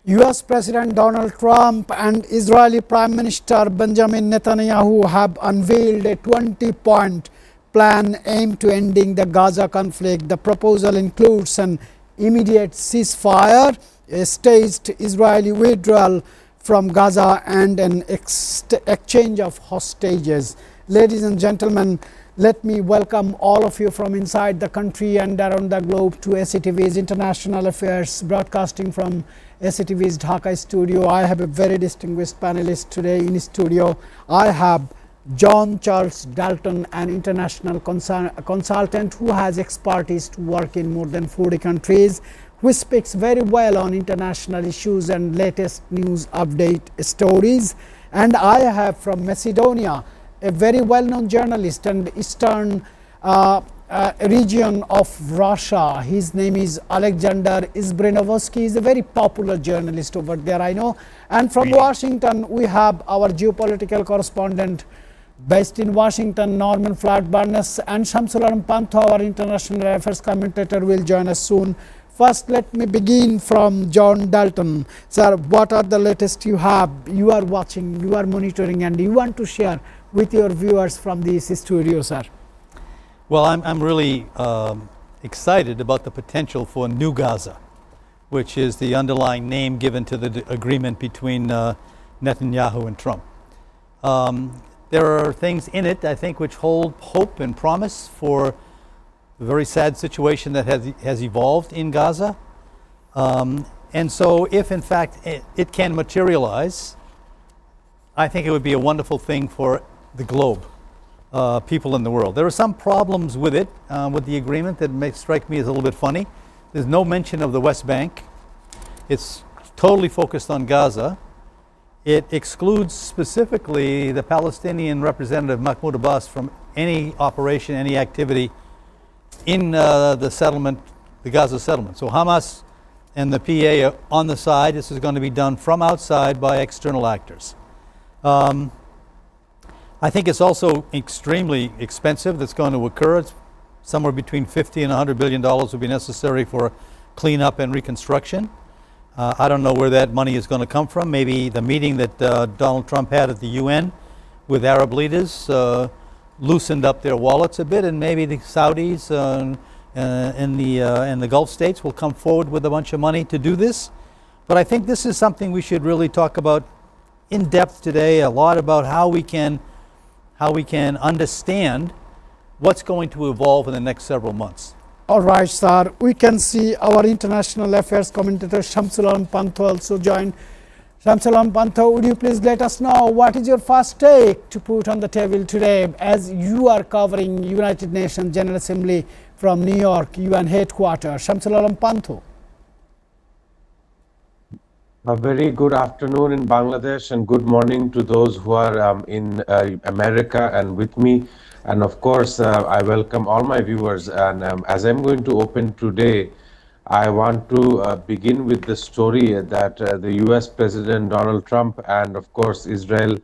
US President Donald Trump and Israeli Prime Minister Benjamin Netanyahu have unveiled a 20-point plan aimed to ending the Gaza conflict. The proposal includes an immediate ceasefire, a staged Israeli withdrawal from Gaza, and an exchange of hostages. Ladies and gentlemen, let me welcome all of you from inside the country and around the globe to SATV's International Affairs, broadcasting from SATV's Dhaka studio. I have a very distinguished panelist today in studio. I have John Charles Dalton, an international consultant who has expertise to work in more than 40 countries, who speaks very well on international issues and latest news update stories. And I have from Macedonia a very well-known journalist and eastern region of Russia. His name is Alexander Izbrinovsky. He is a very popular journalist over there, I know. And from Washington, we have our geopolitical correspondent based in Washington, Norman Flat-Barnes, and Shamsul Pantho, our international affairs commentator, will join us soon. First, let me begin from John Dalton. Sir, what are the latest you have, you are watching, you are monitoring, and you want to share with your viewers from this studio, sir? Well, I'm really excited about the potential for New Gaza, which is the underlying name given to the agreement between Netanyahu and Trump. There are things in it, I think, which hold hope and promise for the very sad situation that has evolved in Gaza. And so if, in fact, it can materialize, I think it would be a wonderful thing for the globe, people in the world. There are some problems with it, with the agreement that may strike me as a little bit funny. There's no mention of the West Bank. It's totally focused on Gaza. It excludes specifically the Palestinian representative Mahmoud Abbas from any operation, any activity in the settlement, the Gaza settlement. So Hamas and the PA are on the side. This is going to be done from outside by external actors. I think it's also extremely expensive that's going to occur. It's somewhere between $50 and $100 billion will be necessary for cleanup and reconstruction. I don't know where that money is going to come from. Maybe the meeting that Donald Trump had at the UN with Arab leaders loosened up their wallets a bit, and maybe the Saudis and the Gulf states will come forward with a bunch of money to do this. But I think this is something we should really talk about in depth today, a lot about how we can understand what's going to evolve in the next several months. All right, sir. We can see our international affairs commentator Shamsul Pantho also joined. Shamsul Pantho, would you please let us know what is your first take to put on the table today as you are covering United Nations General Assembly from New York, UN headquarters? Shamsul Pantho. A very good afternoon in Bangladesh and good morning to those who are in America and with me. And of course, I welcome all my viewers. And as I'm going to open today, I want to begin with the story that the US President Donald Trump and of course Israel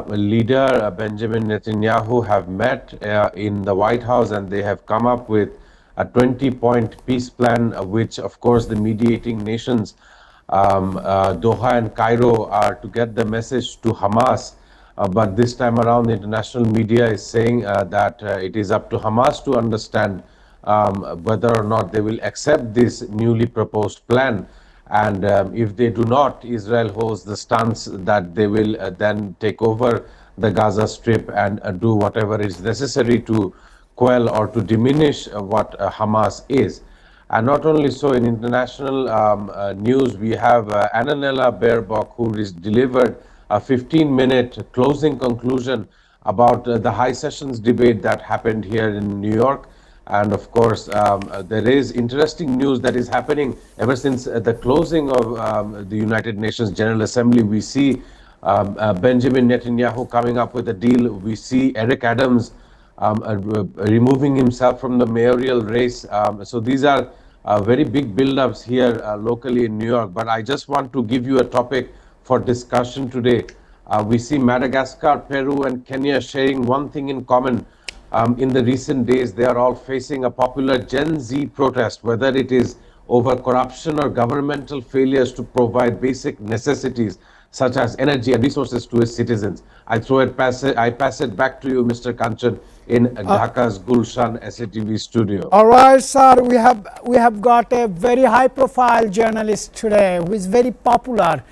leader Benjamin Netanyahu have met in the White House, and they have come up with a 20-point peace plan, which of course the mediating nations Doha and Cairo are to get the message to Hamas. But this time around, the international media is saying that it is up to Hamas to understand whether or not they will accept this newly proposed plan. And if they do not, Israel holds the stance that they will then take over the Gaza Strip and do whatever is necessary to quell or to diminish what Hamas is. And not only so, in international news, we have Annalena Baerbock, who is delivered a 15-minute closing conclusion about the high sessions debate that happened here in New York. And of course, there is interesting news that is happening ever since the closing of the United Nations General Assembly. We see Benjamin Netanyahu coming up with a deal. We see Eric Adams removing himself from the mayoral race. So these are very big build-ups here locally in New York. But I just want to give you a topic for discussion today. We see Madagascar, Peru, and Kenya sharing one thing in common. In the recent days, they are all facing a popular Gen Z protest, whether it is over corruption or governmental failures to provide basic necessities such as energy and resources to its citizens. I pass it back to you, Mr. Kanchan, in Dhaka's Gulshan SATV studio. All right, sir. We have got a very high-profile journalist today who is very popular.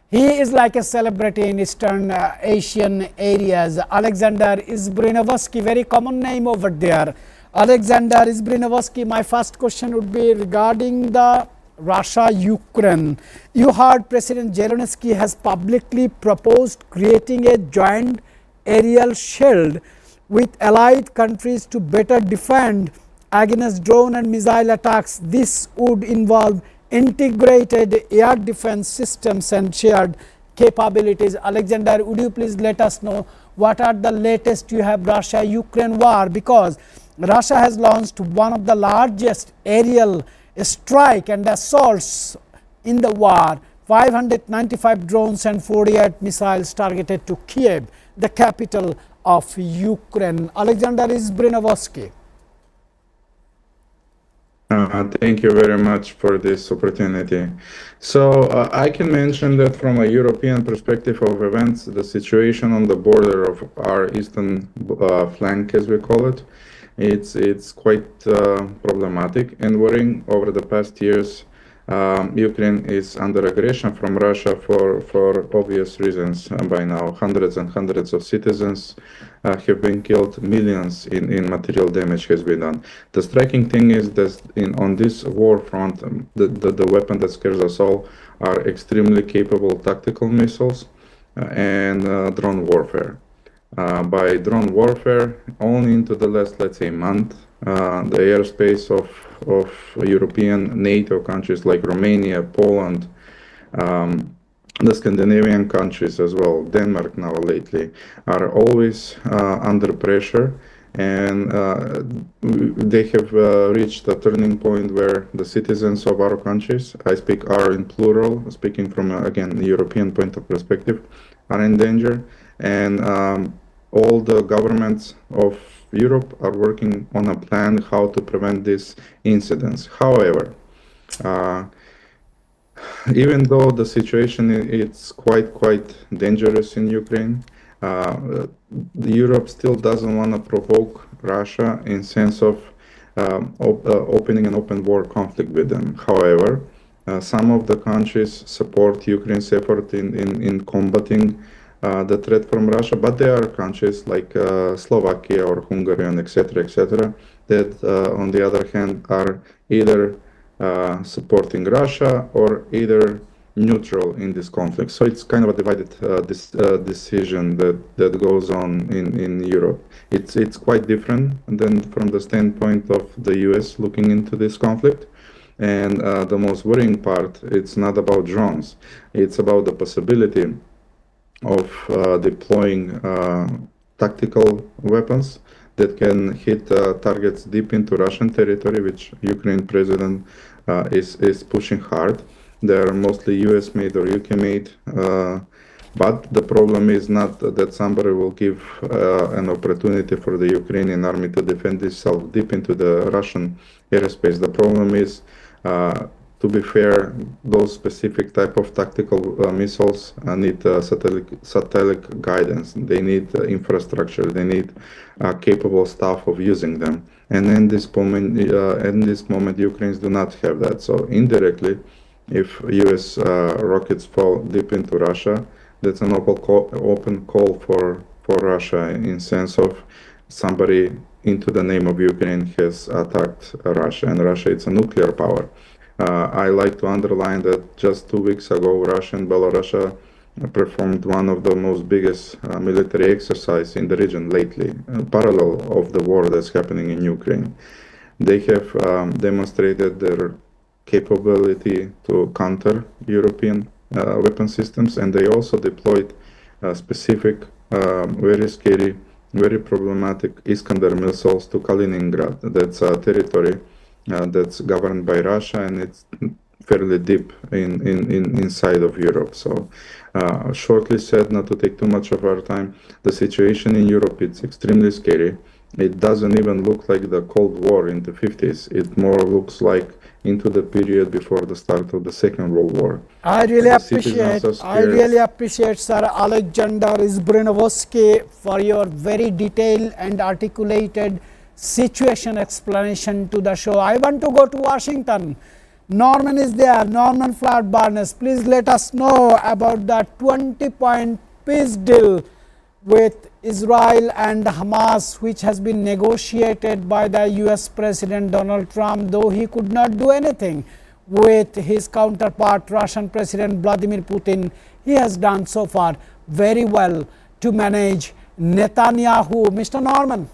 He is like a celebrity in Eastern Asian areas. Alexander Izbrinovsky, very common name over there. Alexander Izbrinovsky, my first question would be regarding the Russia-Ukraine. You heard President Zelensky has publicly proposed creating a joint aerial shield with allied countries to better defend against drone and missile attacks. This would involve integrated air defense systems and shared capabilities. Alexander, would you please let us know what are the latest you have Russia-Ukraine war, because Russia has launched one of the largest aerial strike and assaults in the war, 595 drones and 48 missiles targeted to Kiev, the capital of Ukraine. Alexander Izbrinovsky. Thank you very much for this opportunity. So I can mention that from a European perspective of events, the situation on the border of our eastern flank, as we call it, it's quite problematic and worrying. Over the past years, Ukraine is under aggression from Russia for obvious reasons. By now, hundreds and hundreds of citizens have been killed, millions in material damage has been done. The striking thing is that on this war front, the weapon that scares us all are extremely capable tactical missiles and drone warfare. By drone warfare, only into the last, let's say, month, the airspace of European NATO countries like Romania, Poland, the Scandinavian countries as well, Denmark now lately, are always under pressure, and they have reached a turning point where the citizens of our countries, I speak "our" in plural, speaking from again the European point of perspective, are in danger, and all the governments of Europe are working on a plan how to prevent these incidents. However, even though the situation is quite dangerous in Ukraine, Europe still doesn't want to provoke Russia in sense of opening an open war conflict with them. However, some of the countries support Ukraine's effort in combating the threat from Russia, but there are countries like Slovakia or Hungary and etc., that on the other hand are either supporting Russia or either neutral in this conflict. So it's kind of a divided decision that goes on in Europe. It's quite different than from the standpoint of the US looking into this conflict. And the most worrying part, it's not about drones. It's about the possibility of deploying tactical weapons that can hit targets deep into Russian territory, which Ukraine president is pushing hard. They are mostly US made or UK made, but the problem is not that somebody will give an opportunity for the Ukrainian army to defend itself deep into the Russian airspace. The problem is, to be fair, those specific type of tactical missiles need satellite guidance. They need infrastructure. They need capable staff of using them. And in this moment, Ukrainians do not have that. So indirectly, if U.S. rockets fall deep into Russia, that's an open call for Russia in sense of somebody into the name of Ukraine has attacked Russia, and Russia is a nuclear power. I like to underline that just 2 weeks ago, Russia and Belarus performed one of the most biggest military exercise in the region lately, parallel of the war that's happening in Ukraine. They have demonstrated their capability to counter European weapon systems, and they also deployed specific, very scary, very problematic Iskander missiles to Kaliningrad. That's a territory that's governed by Russia, and it's fairly deep inside of Europe. So shortly said, not to take too much of our time, the situation in Europe is extremely scary. It doesn't even look like the Cold War in the 50s. It more looks like into the period before the start of the Second World War. I really The citizens appreciate, are scared. Sir Alexander Izbrinovsky, for your very detailed and articulated situation explanation to the show. I want to go to Washington. Norman is there. Norman Flat Barnes, please let us know about the 20-point peace deal with Israel and Hamas, which has been negotiated by the US President Donald Trump, though he could not do anything with his counterpart, Russian President Vladimir Putin. He has done so far very well to manage Netanyahu. Mr. Norman.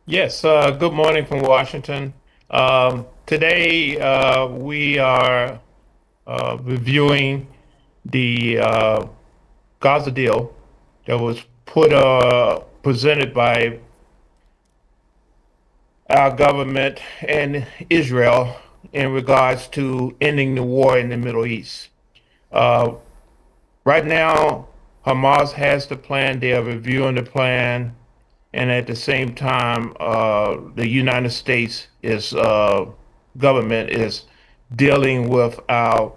Yes, good morning from Washington. Today we are reviewing the Gaza deal that was presented by our government and Israel in regards to ending the war in the Middle East. Right now, Hamas has the plan. They are reviewing the plan. And at the same time, the United States government is dealing with our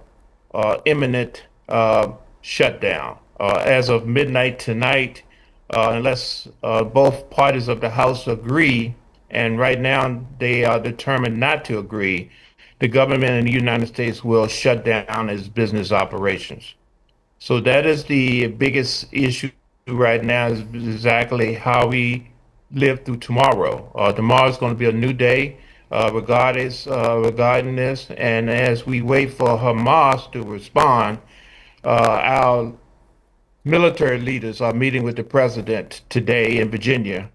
imminent shutdown. As of midnight tonight, unless both parties of the House agree, and right now they are determined not to agree, the government in the United States will shut down its business operations. So that is the biggest issue right now, is exactly how we live through tomorrow. Tomorrow is going to be a new day regarding this. And as we wait for Hamas to respond, our military leaders are meeting with the president today in Virginia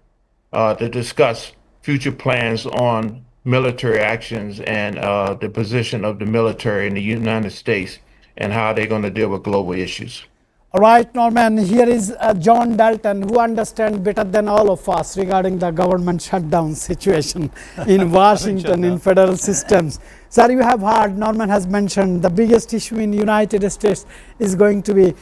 to discuss future plans on military actions and the position of the military in the United States and how they're going to deal with global issues. All right, Norman, here is John Dalton, who understands better than all of us regarding the government shutdown situation in Washington, in federal systems. Sir, you have heard, Norman has mentioned the biggest issue in the United States is going to be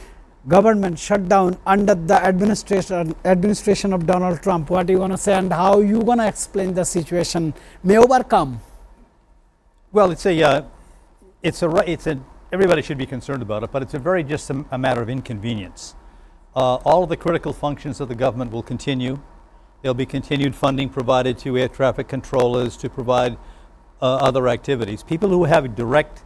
government shutdown under the administration of Donald Trump. What are you going to say, and how you going to explain the situation may overcome? Well, everybody should be concerned about it, but it's just a matter of inconvenience. All of the critical functions of the government will continue. There'll be continued funding provided to air traffic controllers to provide other activities. People who have direct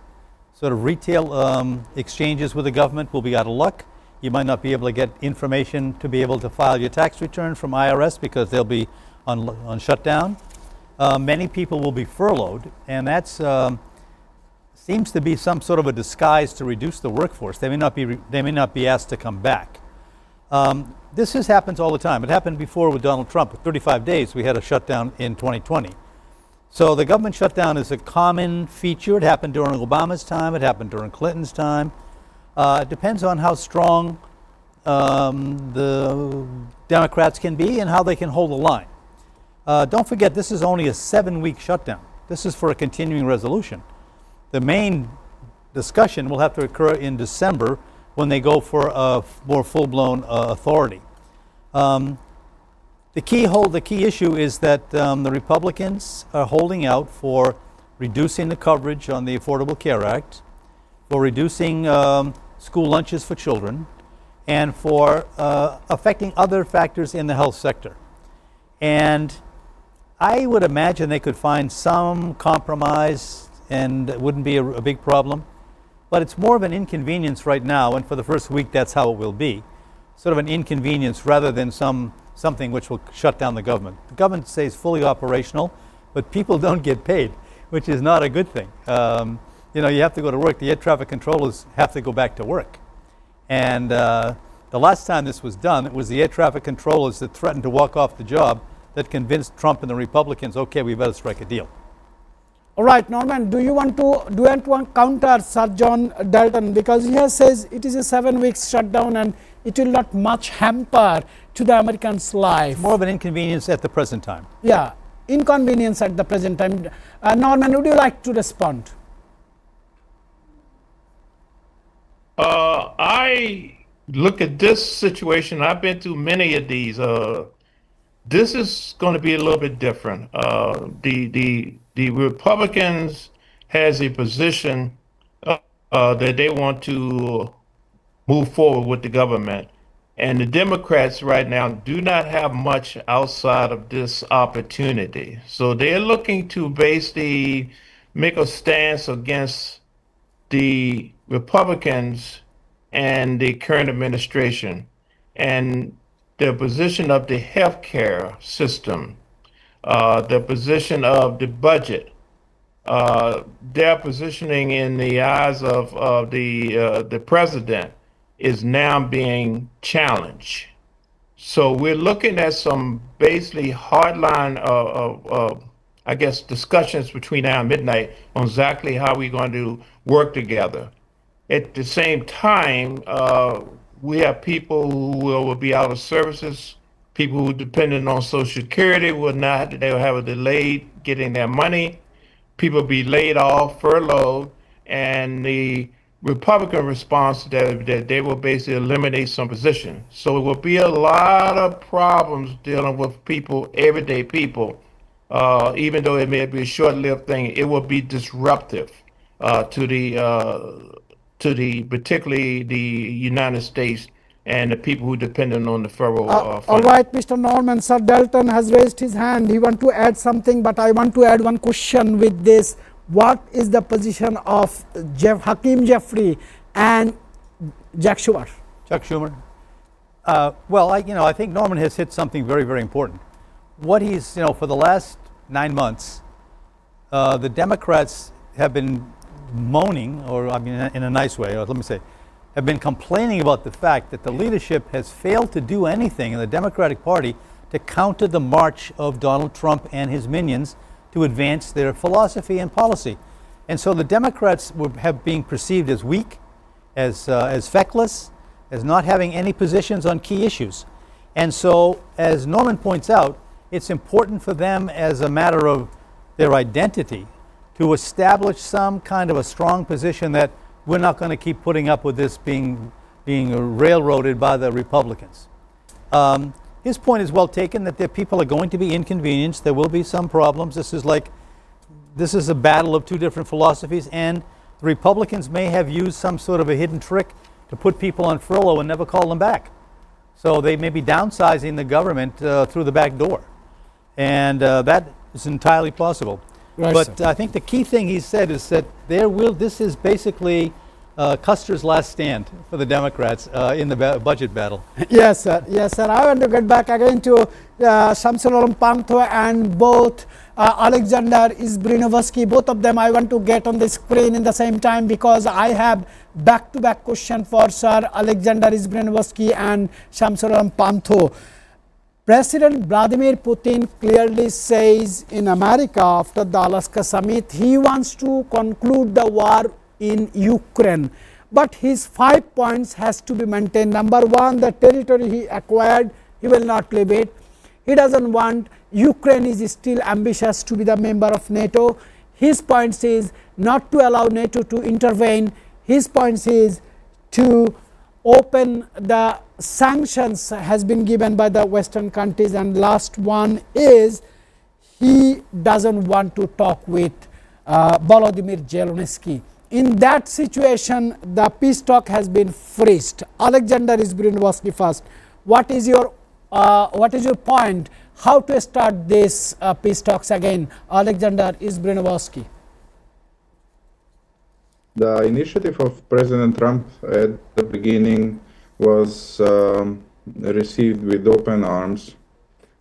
sort of retail exchanges with the government will be out of luck. You might not be able to get information to be able to file your tax return from IRS because they'll be on shutdown. Many people will be furloughed, and that's seems to be some sort of a disguise to reduce the workforce. They may not be asked to come back. This happens all the time. It happened before with Donald Trump. For 35 days, we had a shutdown in 2020. So the government shutdown is a common feature. It happened during Obama's time. It happened during Clinton's time. It depends on how strong the Democrats can be and how they can hold the line. Don't forget, this is only a 7-week shutdown. This is for a continuing resolution. The main discussion will have to occur in December when they go for a more full-blown authority. The key issue is that the Republicans are holding out for reducing the coverage on the Affordable Care Act, for reducing school lunches for children, and for affecting other factors in the health sector. And I would imagine they could find some compromise and it wouldn't be a big problem. But it's more of an inconvenience right now, and for the first week that's how it will be. Sort of an inconvenience rather than something which will shut down the government. The government stays fully operational, but people don't get paid, which is not a good thing. You have to go to work. The air traffic controllers have to go back to work. And the last time this was done, it was the air traffic controllers that threatened to walk off the job that convinced Trump and the Republicans, okay, we better strike a deal. All right, Norman, do you want to counter Sir John Dalton, because he says it is a 7-week shutdown and it will not much hamper to the Americans' life. More of an inconvenience at the present time. Yeah, inconvenience at the present time. Norman, would you like to respond? I look at this situation. I've been through many of these. This is going to be a little bit different. The Republicans has a position that they want to move forward with the government. And the Democrats right now do not have much outside of this opportunity. So they're looking to basically make a stance against the Republicans and the current administration and the position of the healthcare system, the position of the budget, their positioning in the eyes of the president is now being challenged. So we're looking at some basically hardline, I guess, discussions between now and midnight on exactly how we're going to work together. At the same time, we have people who will be out of services, people who dependent on Social Security will not, they'll have a delay getting their money, people be laid off, furloughed, and the Republican response that they will basically eliminate some positions. So it will be a lot of problems dealing with people, everyday people. Even though it may be a short-lived thing, it will be disruptive to the particularly the United States and the people who dependent on the federal All funding. right, Mr. Norman. Sir Dalton has raised his hand. He want to add something, but I want to add one question with this. What is the position of Hakeem Jeffrey and Jack Schumer? Chuck Schumer. Well, I think Norman has hit something very, very important. What he's, for the last 9 months, the Democrats have been moaning, or I mean, in a nice way, or let me say, have been complaining about the fact that the leadership has failed to do anything in the Democratic Party to counter the march of Donald Trump and his minions to advance their philosophy and policy. And so the Democrats have been perceived as weak, as feckless, as not having any positions on key issues. And so, as Norman points out, it's important for them as a matter of their identity to establish some kind of a strong position that we're not going to keep putting up with this being railroaded by the Republicans. His point is well taken that the people are going to be inconvenienced. There will be some problems. This is a battle of two different philosophies, and the Republicans may have used some sort of a hidden trick to put people on furlough and never call them back. So they may be downsizing the government through the back door, and that is entirely possible. Right, but sir. I think the key thing he said is that this is basically Custer's last stand for the Democrats in the budget battle. Yes, sir. Yes, sir. I want to get back again to Shamsul Pantho and both Alexander Izbrinovsky. Both of them I want to get on the screen in the same time because I have back-to-back question for Sir Alexander Izbrinovsky and Shamsul Pantho. President Vladimir Putin clearly says in America after the Alaska summit, he wants to conclude the war in Ukraine. But his 5 points has to be maintained. Number one, the territory he acquired, he will not leave it. He doesn't want, Ukraine is still ambitious to be the member of NATO. His point is not to allow NATO to intervene. His point is to open the sanctions has been given by the Western countries. And last one is he doesn't want to talk with Volodymyr Zelensky. In that situation, the peace talk has been freezed. Alexander Izbrinovsky first. What is your point? How to start this peace talks again? Alexander Izbrinovsky. The initiative of President Trump at the beginning was received with open arms.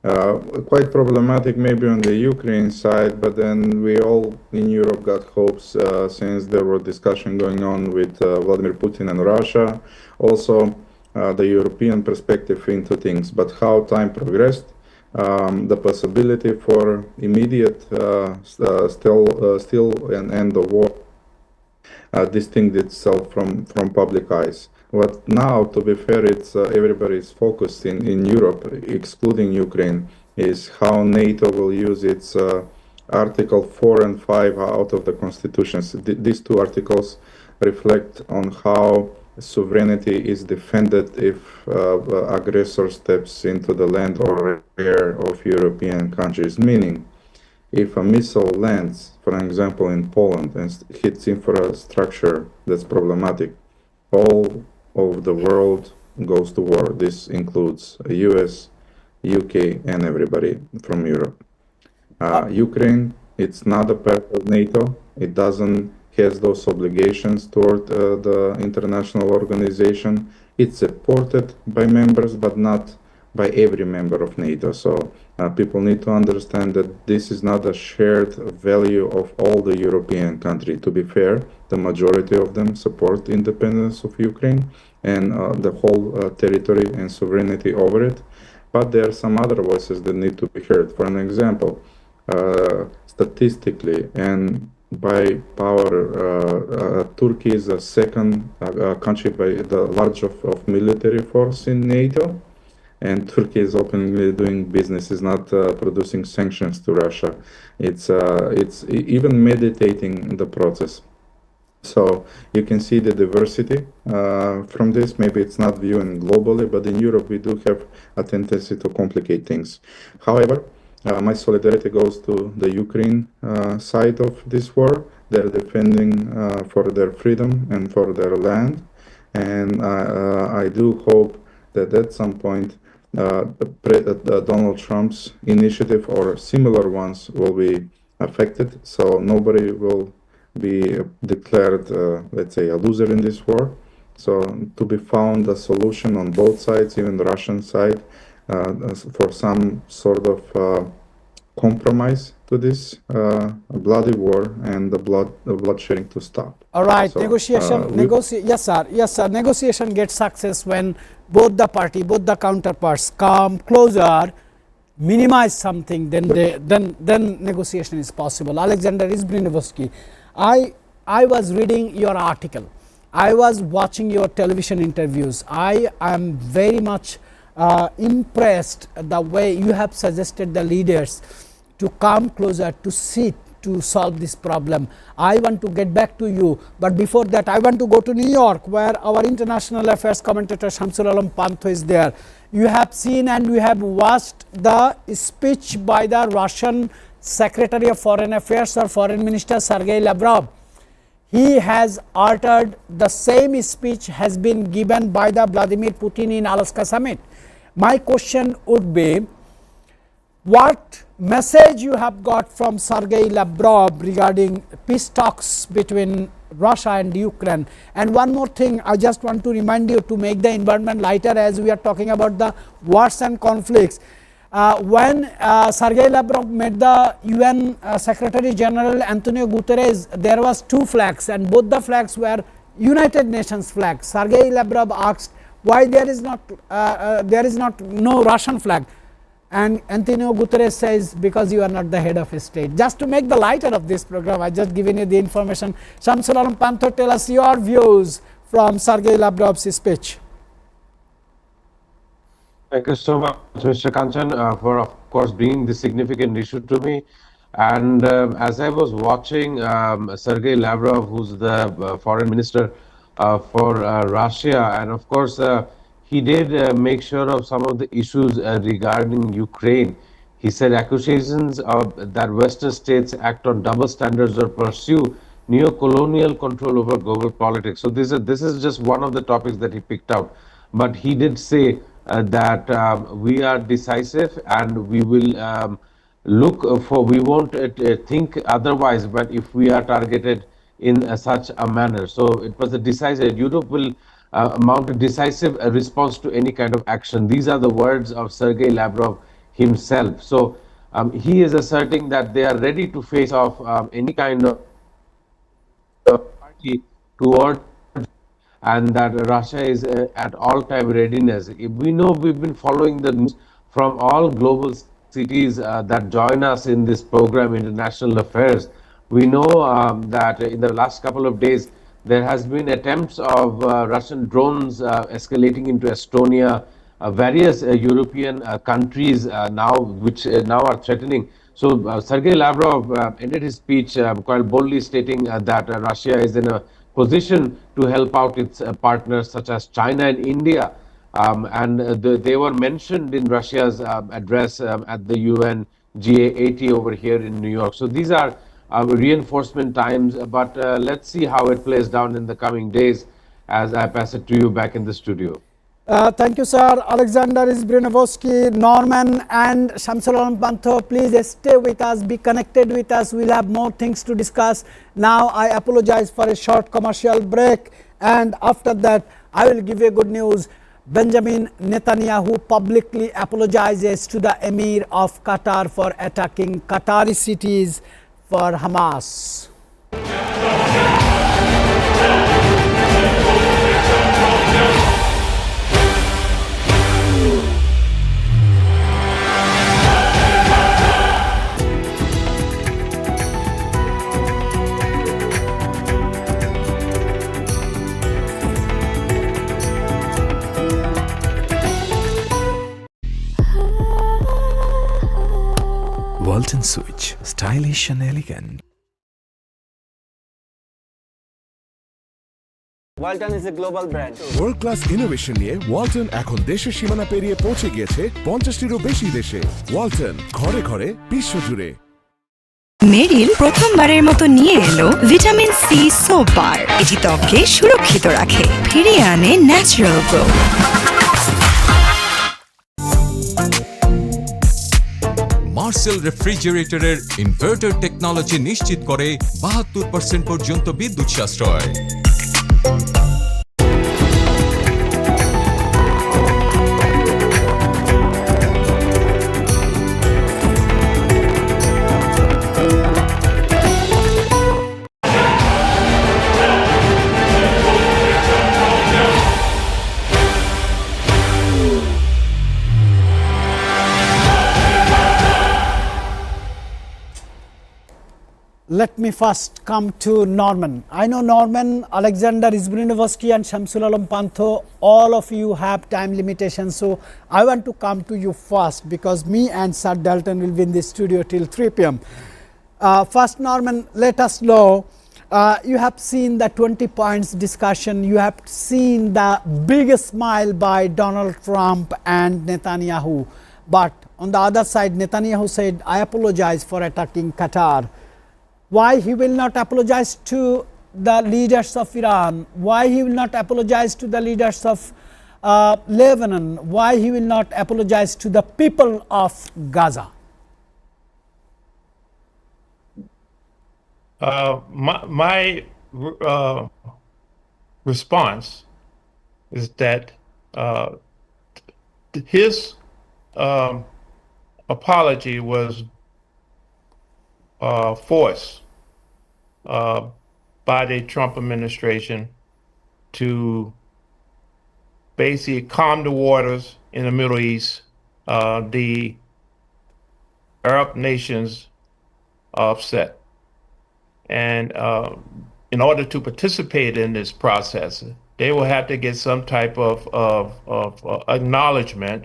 Quite problematic maybe on the Ukraine side, but then we all in Europe got hopes since there were discussion going on with Vladimir Putin and Russia. Also the European perspective into things, but how time progressed, the possibility for immediate still an end of war distinct itself from public eyes. What now, to be fair, it's everybody's focused in Europe, excluding Ukraine, is how NATO will use its Article 4 and 5 out of the constitutions. These two articles reflect on how sovereignty is defended if aggressor steps into the land or air of European countries. Meaning, if a missile lands, for example, in Poland and hits infrastructure that's problematic, all of the world goes to war. This includes US, UK, and everybody from Europe. Ukraine, it's not a part of NATO. It doesn't has those obligations toward the international organization. It's supported by members, but not by every member of NATO. So people need to understand that this is not a shared value of all the European countries. To be fair, the majority of them support independence of Ukraine and the whole territory and sovereignty over it. But there are some other voices that need to be heard. For an example, statistically and by power, Turkey is the second country by the large of military force in NATO, and Turkey is openly doing business, is not producing sanctions to Russia. It's even meditating the process. So you can see the diversity from this. Maybe it's not viewed globally, but in Europe we do have a tendency to complicate things. However, my solidarity goes to the Ukraine side of this war. They're defending for their freedom and for their land. And I do hope that at some point Donald Trump's initiative or similar ones will be affected. So nobody will be declared, let's say, a loser in this war. So to be found a solution on both sides, even the Russian side, for some sort of compromise to this bloody war and the bloodshedding to stop. All right, So, yes, sir. Negotiation gets success when both the counterparts come closer, minimize something, then negotiation is possible. Alexander Izbrinovsky, I was reading your article. I was watching your television interviews. I am very much impressed the way you have suggested the leaders to come closer, to sit, to solve this problem. I want to get back to you, but before that I want to go to New York, where our international affairs commentator Shamsul Alam Pantho is there. You have seen and you have watched the speech by the Russian Secretary of Foreign Affairs or Foreign Minister Sergei Lavrov. He has uttered the same speech has been given by the Vladimir Putin in Alaska summit. My question would be, what message you have got from Sergei Lavrov regarding peace talks between Russia and Ukraine? And one more thing, I just want to remind you to make the environment lighter as we are talking about the wars and conflicts. When Sergei Lavrov met the UN Secretary General Antonio Guterres, there was two flags and both the flags were United Nations flags. Sergei Lavrov asked why there is not no Russian flag, and Antonio Guterres says, because you are not the head of a state. Just to make the lighter of this program, I just given you the information. Shamsul Alam Pantho, tell us your views from Sergei Lavrov's speech. Thank you so much, Mr. Kanchan, for, of course, bringing this significant issue to me. And as I was watching Sergei Lavrov, who's the foreign minister for Russia, and of course, he did make sure of some of the issues regarding Ukraine. He said accusations of that Western states act on double standards or pursue neo-colonial control over global politics. So this is just one of the topics that he picked out. But he did say that we are decisive and we will look for, we won't think otherwise, but if we are targeted in such a manner. So it was a decisive, Europe will mount a decisive response to any kind of action. These are the words of Sergei Lavrov himself. So he is asserting that they are ready to face off any kind of party toward, and that Russia is at all-time readiness. We know, we've been following the news from all global cities that join us in this program, International Affairs. We know that in the last couple of days, there has been attempts of Russian drones escalating into Estonia, various European countries now, which now are threatening. So Sergei Lavrov ended his speech quite boldly stating that Russia is in a position to help out its partners such as China and India. They were mentioned in Russia's address at the UN GA80 over here in New York. So these are reinforcement times, but let's see how it plays down in the coming days as I pass it to you back in the studio. Thank you, sir. Alexander Izbrinovsky, Norman, and Shamsulam Pantho, please stay with us, be connected with us. We'll have more things to discuss. Now, I apologize for a short commercial break, and after that, I will give you good news. Benjamin Netanyahu publicly apologizes to the Emir of Qatar for attacking Qatari cities for Hamas. Walton Switch, stylish and elegant. Walton is a global brand. World class innovation নিয়ে ওয়ালটন এখন দেশের সীমানা পেরিয়ে পৌঁছে গিয়েছে 50টিরও বেশি দেশে। ওয়ালটন, ঘরে ঘরে বিশ্বজুড়ে। মেরিল প্রথমবারের মতো নিয়ে এলো ভিটামিন সি সোপ বার। এটি ত্বককে সুরক্ষিত রাখে, ফিরিয়ে আনে ন্যাচারাল গ্লো। মার্সেল রেফ্রিজারেটরের ইনভার্টার টেকনোলজি নিশ্চিত করে 72% পর্যন্ত বিদ্যুৎ সাশ্রয়। Let me first come to Norman. I know Norman, Alexander Izbrinovsky, and Shamsul Alam Pantho, all of you have time limitations, so I want to come to you first because me and Sir Dalton will be in the studio till 3 p.m. First, Norman, let us know, you have seen the 20 points discussion, you have seen the biggest smile by Donald Trump and Netanyahu, but on the other side, Netanyahu said, I apologize for attacking Qatar. Why he will not apologize to the leaders of Iran? Why he will not apologize to the leaders of Lebanon? Why he will not apologize to the people of Gaza? My response is that his apology was forced by the Trump administration to basically calm the waters in the Middle East. The Arab nations are upset. And in order to participate in this process, they will have to get some type of acknowledgement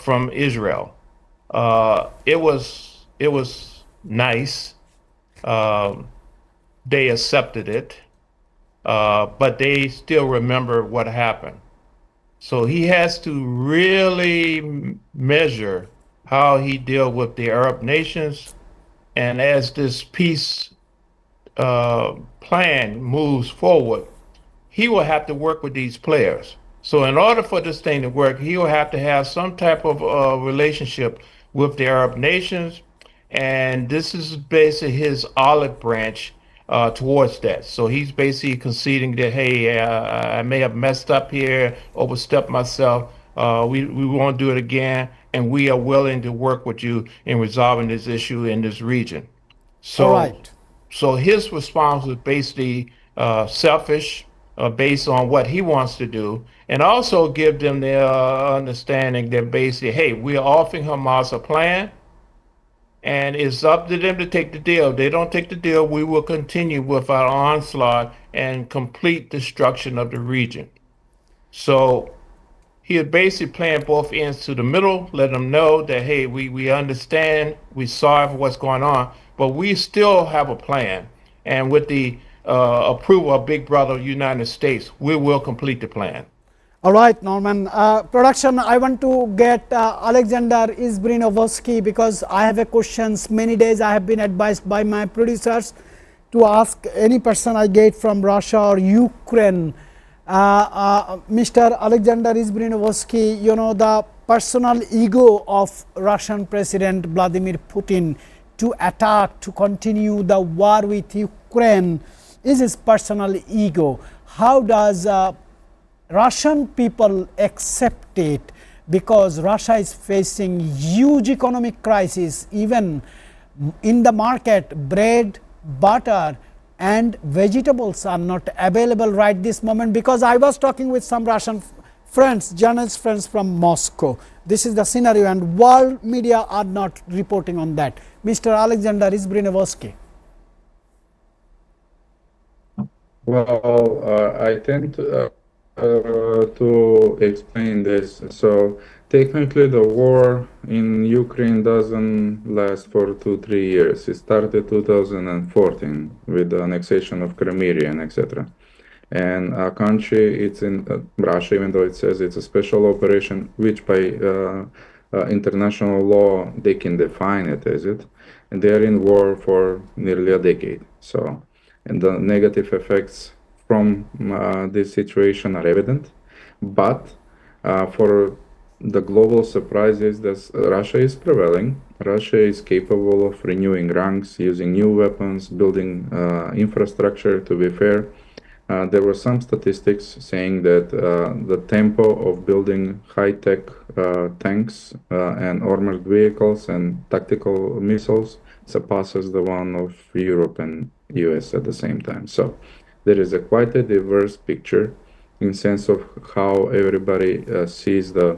from Israel. It was nice. They accepted it, but they still remember what happened. So he has to really measure how he deal with the Arab nations. And as this peace plan moves forward, he will have to work with these players. So in order for this thing to work, he will have to have some type of relationship with the Arab nations. And this is basically his olive branch towards that. So he's basically conceding that, hey, I may have messed up here, overstepped myself. We won't do it again. And we are willing to work with you in resolving this issue in this region. So, so his response was basically selfish, based on what he wants to do, and also give them the understanding that basically, hey, we are offering Hamas a plan. And it's up to them to take the deal. If they don't take the deal, we will continue with our onslaught and complete destruction of the region. So he is basically playing both ends to the middle, letting them know that, hey, we understand, we sorry for what's going on, but we still have a plan. And with the approval of Big Brother United States, we will complete the plan. All right, Norman. Production, I want to get Alexander Izbrinovsky because I have a questions. Many days I have been advised by my producers to ask any person I get from Russia or Ukraine. Mr. Alexander Izbrinovsky, you know, the personal ego of Russian President Vladimir Putin to attack, to continue the war with Ukraine is his personal ego. How does Russian people accept it, because Russia is facing huge economic crisis. Even in the market, bread, butter and vegetables are not available right this moment, because I was talking with some Russian friends, journalist friends from Moscow. This is the scenario and world media are not reporting on that. Mr. Alexander Izbrinovsky. Well, I tend to explain this. So technically the war in Ukraine doesn't last for 2-3 years. It started 2014 with the annexation of Crimea and etc. And our country, it's in Russia, even though it says it's a special operation, which by international law they can define it as it, and they're in war for nearly a decade. So, and the negative effects from this situation are evident, but for the global surprise is that Russia is prevailing. Russia is capable of renewing ranks, using new weapons, building infrastructure. To be fair, there were some statistics saying that the tempo of building high-tech tanks and armored vehicles and tactical missiles surpasses the one of Europe and US at the same time. So there is quite a diverse picture in sense of how everybody sees the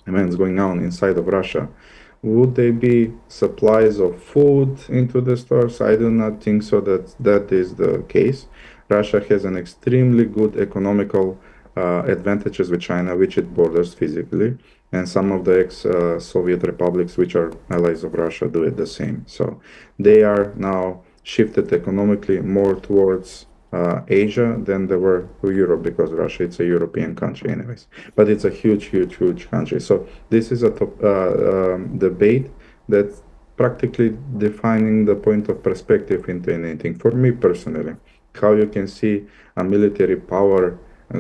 events going on inside of Russia. Would there be supplies of food into the stores? I do not think so that is the case. Russia has an extremely good economical advantages with China, which it borders physically, and some of the ex-Soviet republics, which are allies of Russia, do it the same. So they are now shifted economically more towards Asia than they were to Europe, because Russia, it's a European country anyways, but it's a huge country. So this is a top debate that's practically defining the point of perspective into anything. For me personally, how you can see a military power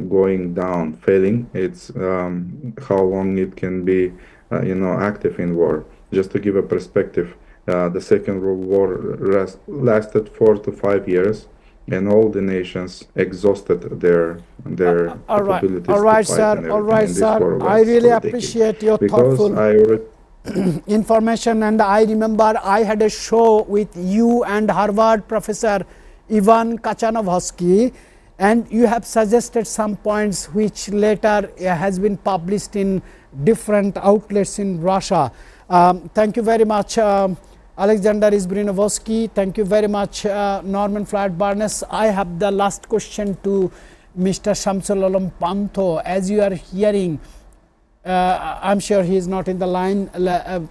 going down, failing, it's how long it can be active in war. Just to give a perspective, the Second World War lasted 4 to 5 years, and all the nations exhausted their capabilities all right, to fight sir. and All right, everything. sir. I really appreciate your thoughtful information. And I remember I had a show with you and Harvard professor Ivan Kachanovsky, and you have suggested some points which later has been published in different outlets in Russia. Thank you very much, Alexander Izbrinovsky. Thank you very much, Norman Flatt-Barnes. I have the last question to Mr. Shamsul Alam Panto. As you are hearing, I'm sure he is not in the line.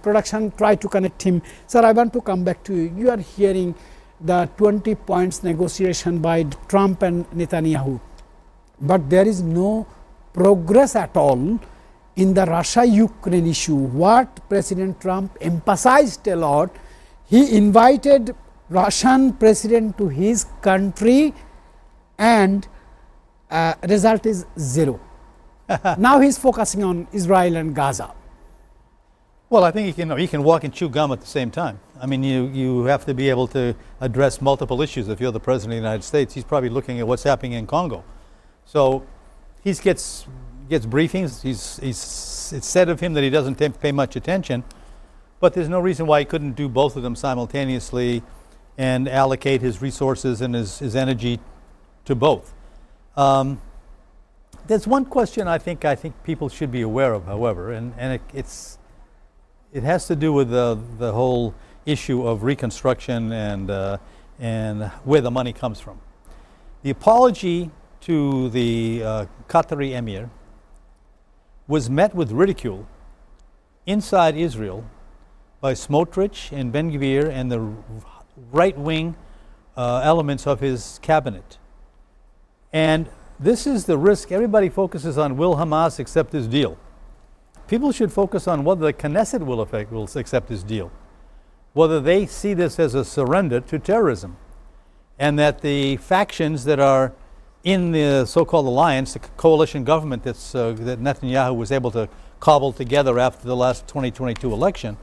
Production, try to connect him. Sir, I want to come back to you. You are hearing the 20 points negotiation by Trump and Netanyahu, but there is no progress at all in the Russia-Ukraine issue. What President Trump emphasized a lot, he invited Russian president to his country, and result is zero. Now he's focusing on Israel and Gaza. Well, I think he can walk and chew gum at the same time. I mean, you have to be able to address multiple issues. If you're the president of the United States, he's probably looking at what's happening in Congo. So he gets briefings. It's said of him that he doesn't pay much attention, but there's no reason why he couldn't do both of them simultaneously and allocate his resources and his energy to both. There's one question I think people should be aware of, however, and it has to do with the whole issue of reconstruction and where the money comes from. The apology to the Qatari emir was met with ridicule inside Israel by Smotrich and Ben Gvir and the right wing elements of his cabinet. And this is the risk. Everybody focuses on, will Hamas accept this deal? People should focus on whether the Knesset will accept this deal, whether they see this as a surrender to terrorism, and that the factions that are in the so-called alliance, the coalition government that Netanyahu was able to cobble together after the last 2022 election,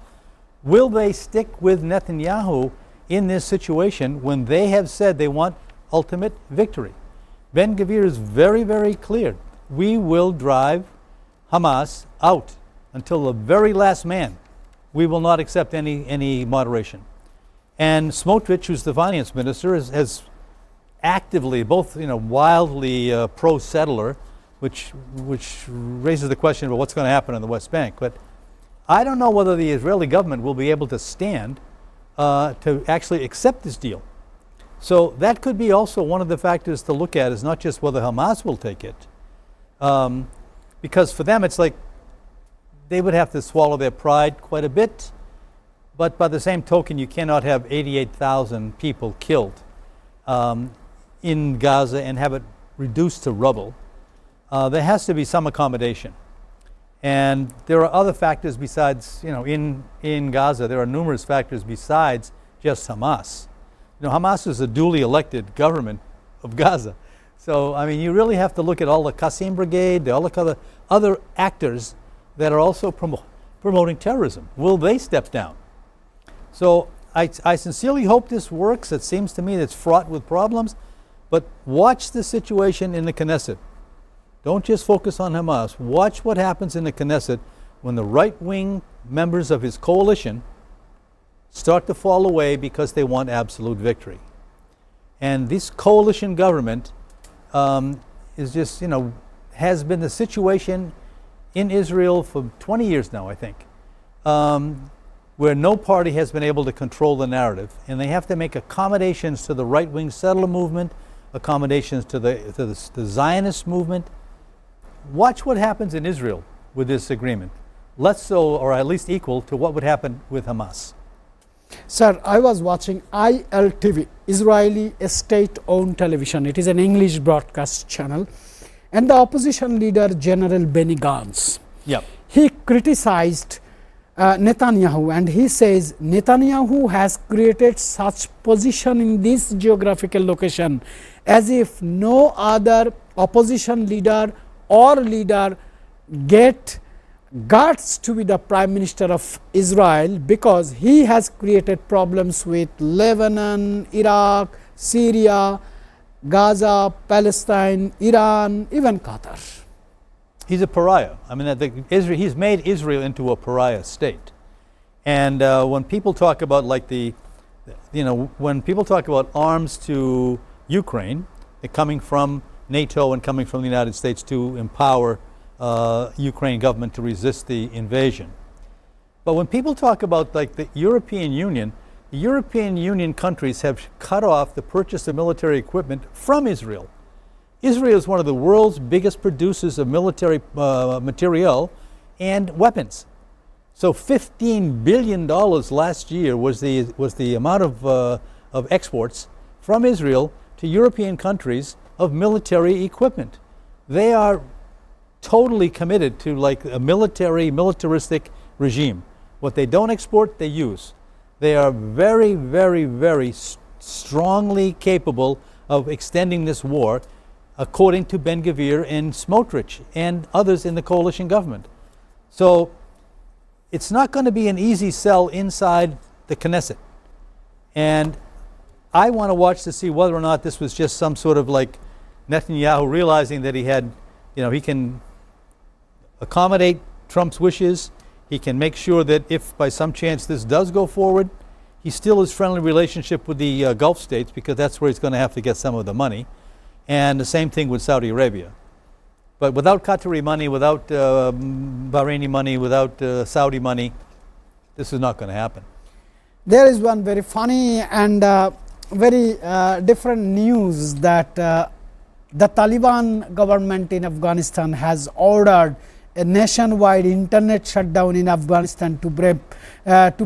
will they stick with Netanyahu in this situation when they have said they want ultimate victory? Ben-Gvir is very, very clear. We will drive Hamas out until the very last man. We will not accept any moderation. And Smotrich, who's the finance minister, has actively, both wildly pro-settler, which raises the question about what's going to happen in the West Bank. But I don't know whether the Israeli government will be able to stand to actually accept this deal. So that could be also one of the factors to look at, is not just whether Hamas will take it, because for them it's like they would have to swallow their pride quite a bit, but by the same token you cannot have 88,000 people killed in Gaza and have it reduced to rubble. There has to be some accommodation. And there are other factors besides, in Gaza, there are numerous factors besides just Hamas. Hamas is a duly elected government of Gaza. So, you really have to look at all the Qassam Brigade, all the other actors that are also promoting terrorism. Will they step down? So, I sincerely hope this works. It seems to me that it's fraught with problems. But watch the situation in the Knesset. Don't just focus on Hamas. Watch what happens in the Knesset when the right-wing members of his coalition start to fall away because they want absolute victory. And this coalition government is just, has been the situation in Israel for 20 years now, I think, where no party has been able to control the narrative. And they have to make accommodations to the right-wing settler movement, accommodations to the Zionist movement. Watch what happens in Israel with this agreement. Less so, or at least equal to what would happen with Hamas. Sir, I was watching ILTV, Israeli state-owned television. It is an English broadcast channel. And the opposition leader, General Benny Gantz, he criticized Netanyahu, and he says Netanyahu has created such position in this geographical location as if no other opposition leader or leader get guts to be the Prime Minister of Israel, because he has created problems with Lebanon, Iraq, Syria, Gaza, Palestine, Iran, even Qatar. He's a pariah. He's made Israel into a pariah state. And when people talk about when people talk about arms to Ukraine, coming from NATO and coming from the United States to empower Ukraine government to resist the invasion. But when people talk about the European Union countries have cut off the purchase of military equipment from Israel. Israel is one of the world's biggest producers of military materiel and weapons. So $15 billion last year was the amount of exports from Israel to European countries of military equipment. They are totally committed to a militaristic regime. What they don't export, they use. They are very, very, very strongly capable of extending this war, according to Ben-Gvir and Smotrich and others in the coalition government. So it's not going to be an easy sell inside the Knesset. And I want to watch to see whether or not this was just some sort of Netanyahu realizing that he can accommodate Trump's wishes. He can make sure that if by some chance this does go forward, he still has friendly relationship with the Gulf states, because that's where he's going to have to get some of the money. And the same thing with Saudi Arabia. But without Qatari money, without Bahraini money, without Saudi money, this is not going to happen. There is one very funny and very different news that the Taliban government in Afghanistan has ordered a nationwide internet shutdown in Afghanistan to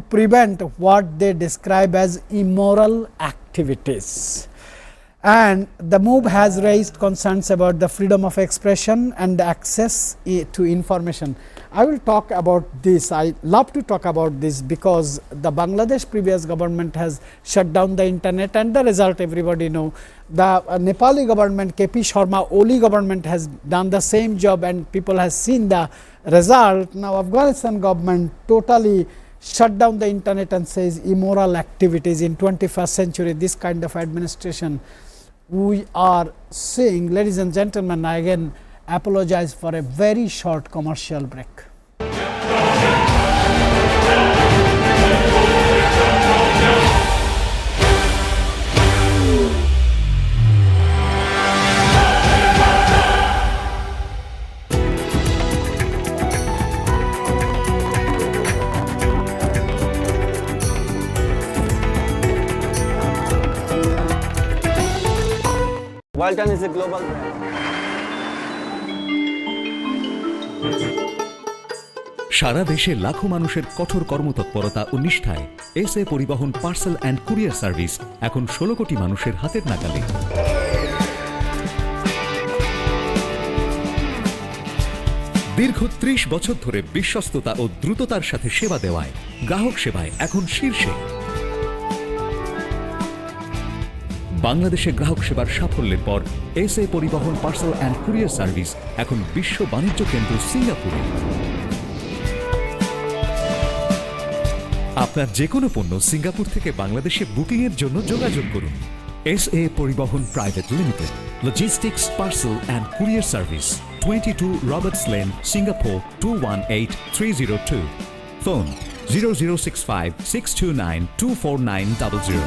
prevent what they describe as immoral activities. And the move has raised concerns about the freedom of expression and access to information. I will talk about this. I love to talk about this because the Bangladesh previous government has shut down the internet, and the result everybody know. The Nepali government, KP Sharma Oli government has done the same job, and people has seen the result. Now Afghanistan government totally shut down the internet and says immoral activities in 21st century. This kind of administration we are seeing. Ladies and gentlemen, I again apologize for a very short commercial break. Walton is a global brand. সারা দেশে লাখো মানুষের কঠোর কর্মতৎপরতা ও নিষ্ঠায় SA পরিবহন parcel and courier service এখন 16 কোটি মানুষের হাতের নাগালে। দীর্ঘ 30 বছর ধরে বিশ্বস্ততা ও দ্রুততার সাথে সেবা দেওয়ায় গ্রাহক সেবায় এখন শীর্ষে। বাংলাদেশে গ্রাহক সেবার সাফল্যের পর এসএ পরিবহন পার্সেল অ্যান্ড কুরিয়ার সার্ভিস এখন বিশ্ব বাণিজ্য কেন্দ্র সিঙ্গাপুরে। আপনার যে কোনো পণ্য সিঙ্গাপুর থেকে বাংলাদেশে বুকিং এর জন্য যোগাযোগ করুন। এসএ পরিবহন private limited, logistics parcel and courier service, 22 Roberts lane, Singapore 218302। Phone 0065 629 24900।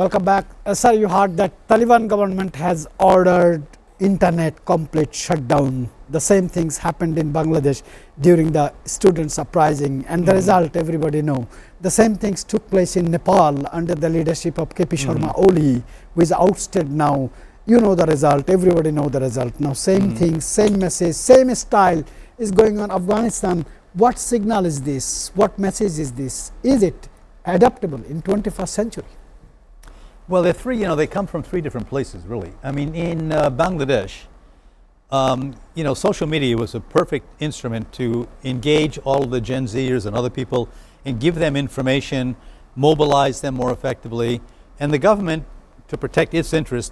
Welcome back. Sir, you heard that Taliban government has ordered internet complete shutdown. The same things happened in Bangladesh during the students' uprising, and the result everybody know. The same things took place in Nepal under the leadership of KP Sharma Oli, who is ousted now. You know the result, everybody know the result. Now same thing, same message, same style is going on Afghanistan. What signal is this? What message is this? Is it adaptable in 21st century? Well, they're three, they come from three different places, really. I mean, in Bangladesh, social media was a perfect instrument to engage all of the Gen Zers and other people and give them information, mobilize them more effectively, and the government, to protect its interest,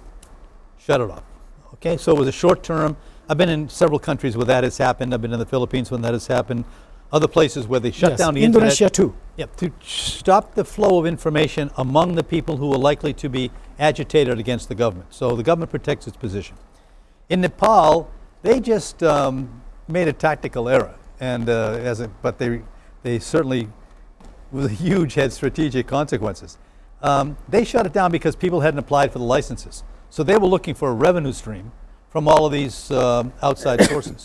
shut it off. Okay, so it was a short term. I've been in several countries where that has happened. I've been in the Philippines when that has happened. Other places where they shut down the Indonesia internet. too. Yeah, to stop the flow of information among the people who are likely to be agitated against the government. So the government protects its position. In Nepal, they just made a tactical error, and but they certainly, with huge, had strategic consequences. They shut it down because people hadn't applied for the licenses. So they were looking for a revenue stream from all of these outside sources.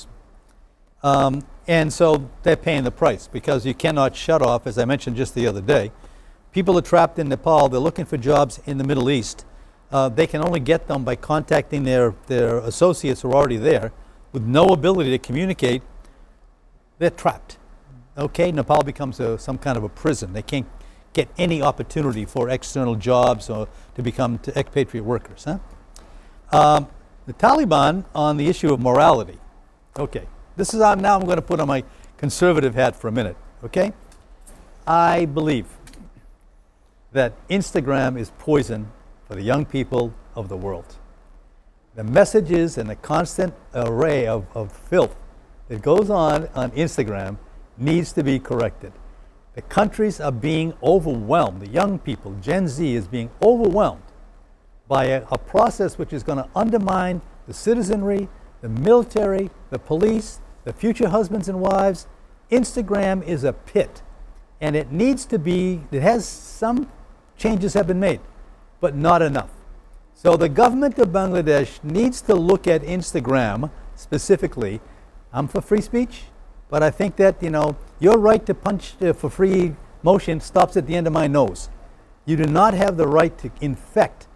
And so they're paying the price because you cannot shut off, as I mentioned just the other day. People are trapped in Nepal. They're looking for jobs in the Middle East. They can only get them by contacting their associates who are already there with no ability to communicate. They're trapped. Okay, Nepal becomes some kind of a prison. They can't get any opportunity for external jobs or to become expatriate workers. The Taliban on the issue of morality. Okay. This is now I'm going to put on my conservative hat for a minute, okay? I believe that Instagram is poison for the young people of the world. The messages and the constant array of filth that goes on Instagram needs to be corrected. The countries are being overwhelmed. The young people, Gen Z, is being overwhelmed by a process which is going to undermine the citizenry, the military, the police, the future husbands and wives. Instagram is a pit. and it needs to be, it has some changes have been made, but not enough. So the government of Bangladesh needs to look at Instagram specifically. I'm for free speech, but I think that, your right to punch for free motion stops at the end of my nose. You do not have the right to infect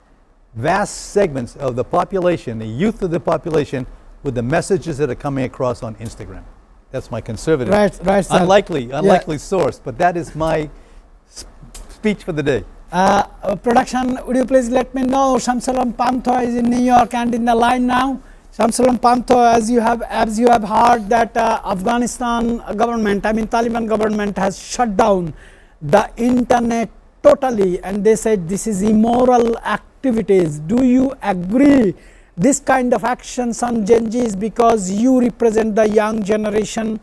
vast segments of the population, the youth of the population, with the messages that are coming across on Instagram. That's my conservative, Right, sir. unlikely source, but that is my speech for the day. Production, would you please let me know Shamsalam Pantho is in New York and in the line now. Shamsalam Pantho, as you have heard that Afghanistan government, Taliban government has shut down the internet totally, and they said this is immoral activities. Do you agree this kind of actions on Gen Zs, because you represent the young generation,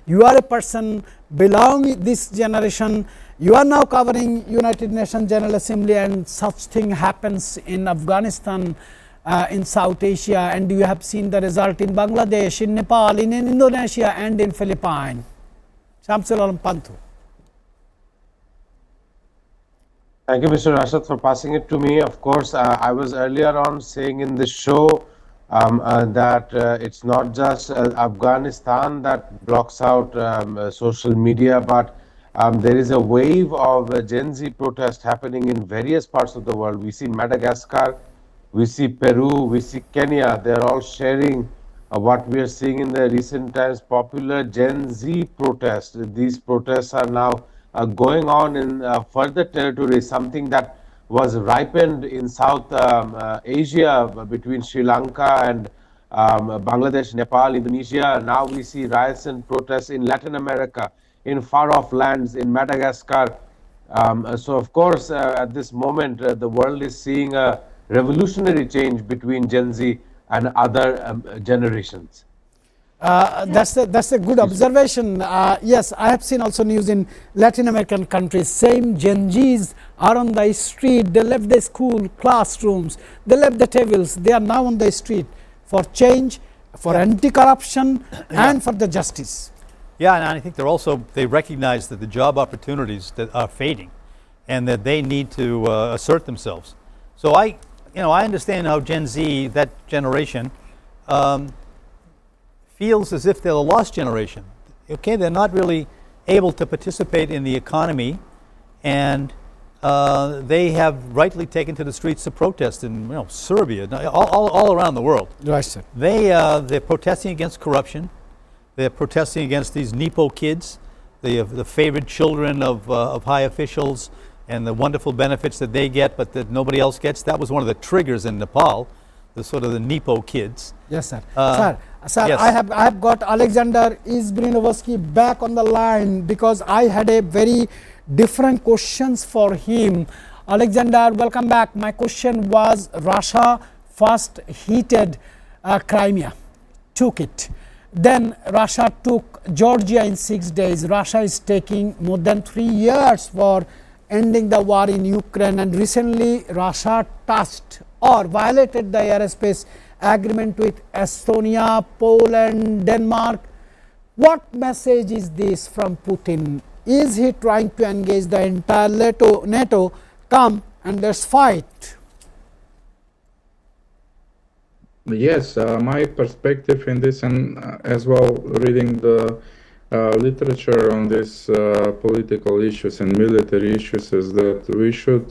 you are a person belonging this generation, you are now covering United Nations General Assembly, and such thing happens in Afghanistan, in South Asia, and you have seen the result in Bangladesh, in Nepal, in Indonesia, and in Philippines. Shamsul Panthu. Thank you, Mr. Rashad, for passing it to me. Of course, I was earlier on saying in this show that it's not just Afghanistan that blocks out social media, but there is a wave of Gen Z protest happening in various parts of the world. We see Madagascar, we see Peru, we see Kenya. They're all sharing what we are seeing in the recent times, popular Gen Z protests. These protests are now going on in further territory, something that was ripened in South Asia between Sri Lanka and Bangladesh, Nepal, Indonesia. Now we see riots and protests in Latin America, in far-off lands, in Madagascar. So, of course, at this moment, the world is seeing a revolutionary change between Gen Z and other generations. That's a good observation. Yes, I have seen also news in Latin American countries. Same Gen Zs are on the street. They left the school classrooms. They left the tables. They are now on the street for change, for anti-corruption, and for the justice. Yeah, and I think they recognize that the job opportunities that are fading, and that they need to assert themselves. So I understand how Gen Z, that generation, feels as if they're the lost generation. Okay, they're not really able to participate in the economy, and they have rightly taken to the streets to protest in Serbia, all around the world. Right, sir. They're protesting against corruption. They're protesting against these Nepo kids, the favored children of high officials, and the wonderful benefits that they get, but that nobody else gets. That was one of the triggers in Nepal, the Nepo kids. Yes, sir. Sir, yes. I have got Alexander Izbrinovsky back on the line, because I had a very different questions for him. Alexander, welcome back. My question was, Russia first heated Crimea, took it. Then Russia took Georgia in 6 days. Russia is taking more than 3 years for ending the war in Ukraine, and recently Russia touched or violated the airspace agreement with Estonia, Poland, Denmark. What message is this from Putin? Is he trying to engage the entire NATO? Come and let's fight. Yes, my perspective in this, and as well reading the literature on these political issues and military issues, is that we should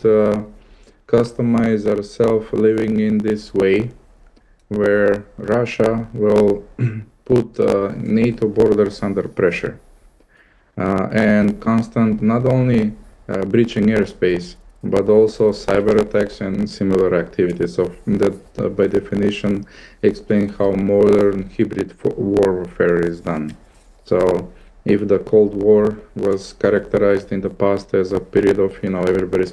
customize ourselves living in this way, where Russia will put NATO borders under pressure and constant, not only breaching airspace, but also cyber attacks and similar activities of that by definition explain how modern hybrid warfare is done. So if the Cold War was characterized in the past as a period of, everybody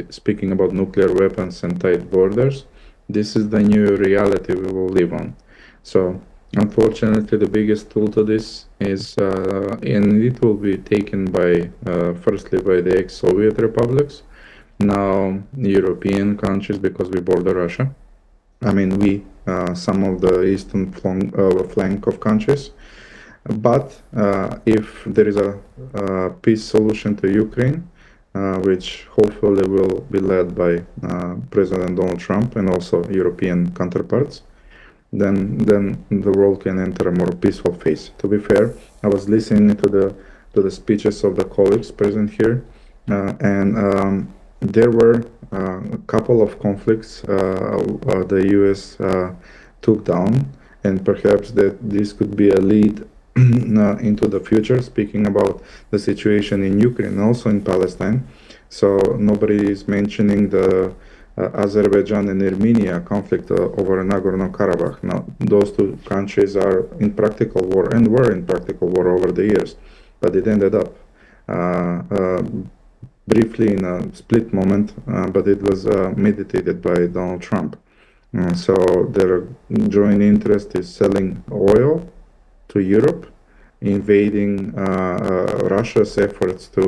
speaking about nuclear weapons and tight borders, this is the new reality we will live on. So unfortunately, the biggest tool to this is, and it will be taken by, firstly by the ex-Soviet republics, now European countries, because we border Russia. I mean, some of the eastern flank of countries. But if there is a peace solution to Ukraine, which hopefully will be led by President Donald Trump and also European counterparts, then the world can enter a more peaceful phase. To be fair, I was listening to the speeches of the colleagues present here, and there were a couple of conflicts the U.S. Took down, and perhaps that this could be a lead into the future, speaking about the situation in Ukraine and also in Palestine. So nobody is mentioning the Azerbaijan and Armenia conflict over Nagorno-Karabakh. Now, those two countries are in practical war and were in practical war over the years, but it ended up briefly in a split moment, but it was meditated by Donald Trump. So their joint interest is selling oil to Europe, invading Russia's efforts to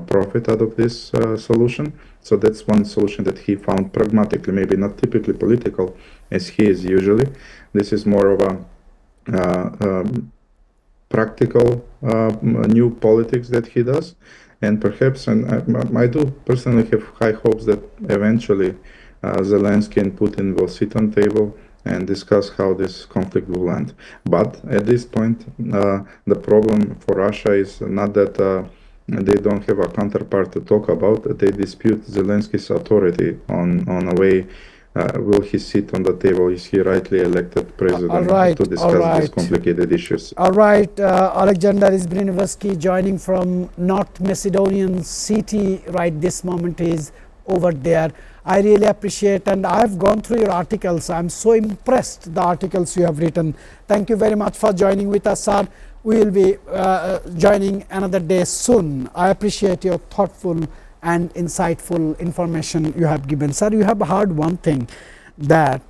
profit out of this solution. So that's one solution that he found pragmatically, maybe not typically political as he is usually. This is more of a practical new politics that he does, and perhaps, and I do personally have high hopes that eventually Zelensky and Putin will sit on table and discuss how this conflict will end. But at this point, the problem for Russia is not that they don't have a counterpart to talk about. They dispute Zelensky's authority on a way. Will he sit on the table? Is he rightly elected president to discuss these complicated issues? All right, Alexander Izbrinovaski joining from North Macedonian city right this moment is over there. I really appreciate, and I've gone through your articles. I'm so impressed the articles you have written. Thank you very much for joining with us, sir. We will be joining another day soon. I appreciate your thoughtful and insightful information you have given. Sir, you have heard one thing, that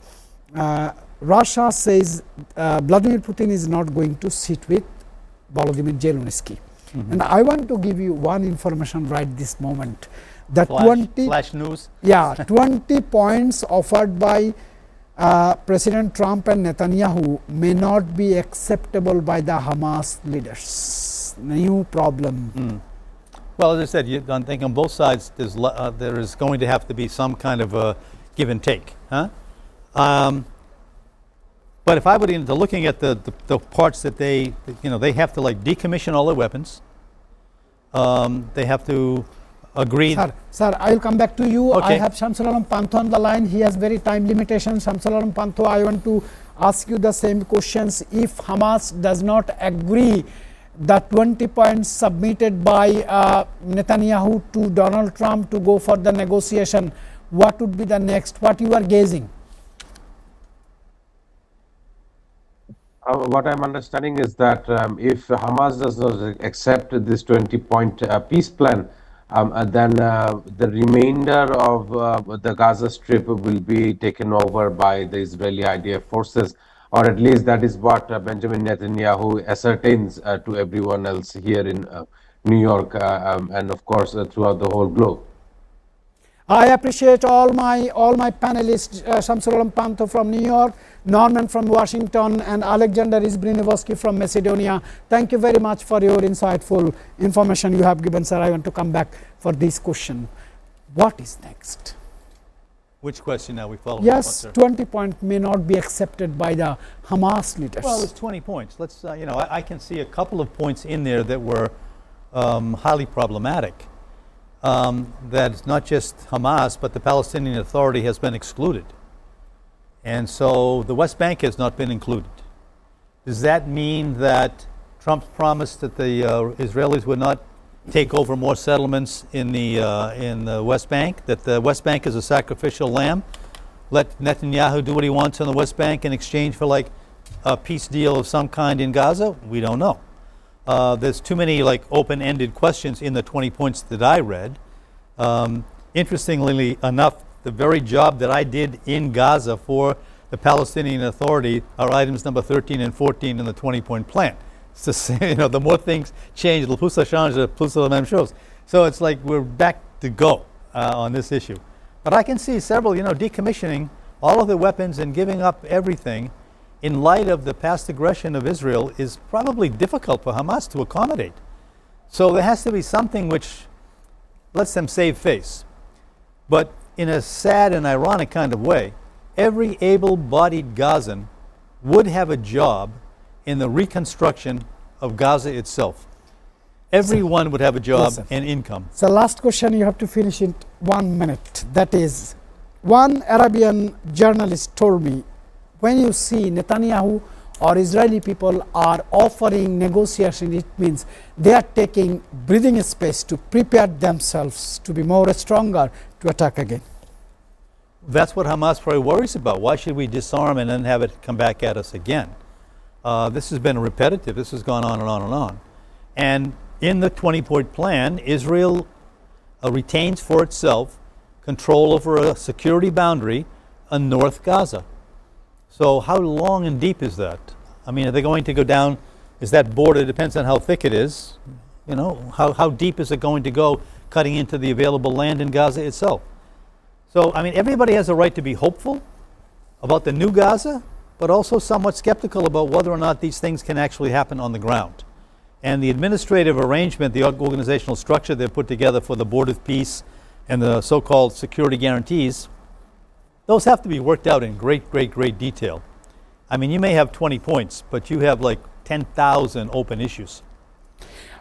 Russia says Vladimir Putin is not going to sit with Volodymyr Zelensky. And I want to give you one information right this moment. The Flash news. Yeah, 20 points offered by President Trump and Netanyahu may not be acceptable by the Hamas leaders. New problem. Well, as I said, I think on both sides there is going to have to be some kind of a give and take. Huh? But if I were into looking at the parts that they have to like decommission all their weapons. They have to agree. Sir, I will come back to you. Okay. I have Shamsul Pantho on the line. He has very time limitations. Shamsul Pantho, I want to ask you the same questions. If Hamas does not agree the 20 points submitted by Netanyahu to Donald Trump to go for the negotiation, what would be the next? What you are gazing? What I'm understanding is that if Hamas does not accept this 20-point peace plan, then the remainder of the Gaza Strip will be taken over by the Israeli IDF forces, or at least that is what Benjamin Netanyahu ascertains to everyone else here in New York and of course throughout the whole globe. I appreciate all my panelists, Shamsul Pantho from New York, Norman from Washington, and Alexander Izbrinovaski from Macedonia. Thank you very much for your insightful information you have given, sir. I want to come back for this question. What is next? Which question are we following? Yes, 20 points may not be accepted by the Hamas leaders. Well, it's 20 points. Let's, I can see a couple of points in there that were highly problematic. That not just Hamas, but the Palestinian Authority has been excluded. And so the West Bank has not been included. Does that mean that Trump's promise that the Israelis would not take over more settlements in the West Bank, that the West Bank is a sacrificial lamb? Let Netanyahu do what he wants on the West Bank in exchange for like a peace deal of some kind in Gaza? We don't know. There's too many like open-ended questions in the 20 points that I read. Interestingly enough, the very job that I did in Gaza for the Palestinian Authority are items number 13 and 14 in the 20-point plan. It's the same, the more things change, le plus ça change, le plus la même chose. So it's like we're back to go on this issue. But I can see several, decommissioning all of the weapons and giving up everything in light of the past aggression of Israel, is probably difficult for Hamas to accommodate. So there has to be something which lets them save face. But in a sad and ironic kind of way, every able-bodied Gazan would have a job in the reconstruction of Gaza itself. Everyone would have a job and income. So last question, you have to finish in 1 minute. That is, one Arabian journalist told me, when you see Netanyahu or Israeli people are offering negotiation, it means they are taking breathing space to prepare themselves to be more stronger to attack again. That's what Hamas probably worries about. Why should we disarm and then have it come back at us again? This has been repetitive. This has gone on and on and on. And in the 20-point plan, Israel retains for itself control over a security boundary on North Gaza. So how long and deep is that? I mean, are they going to go down? Is that border, depends on how thick it is. You know, how deep is it going to go cutting into the available land in Gaza itself? So, I mean, everybody has a right to be hopeful about the new Gaza, but also somewhat skeptical about whether or not these things can actually happen on the ground. And the administrative arrangement, the organizational structure they've put together for the Board of Peace and the so-called security guarantees, those have to be worked out in great, great, great detail. I mean, you may have 20 points, but you have like 10,000 open issues.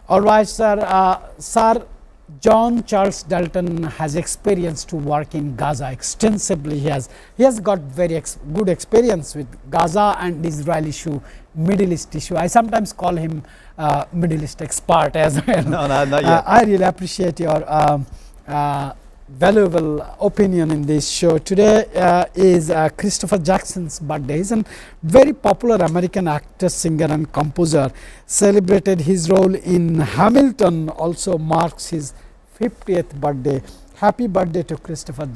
All right, sir. Sir John Charles Dalton has experience to work in Gaza extensively. He has got very good experience with Gaza and Israel issue, Middle East issue. I sometimes call him Middle East expert as well. No, not yet. I really appreciate your valuable opinion in this show. Today is Christopher Jackson's birthday. He's a very popular American actor, singer and composer. Celebrated his role in Hamilton, also marks his 50th birthday. Happy birthday to Christopher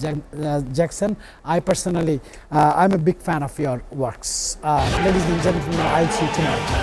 Jackson. I personally, I'm a big fan of your works. Ladies and gentlemen, I'll see you tonight.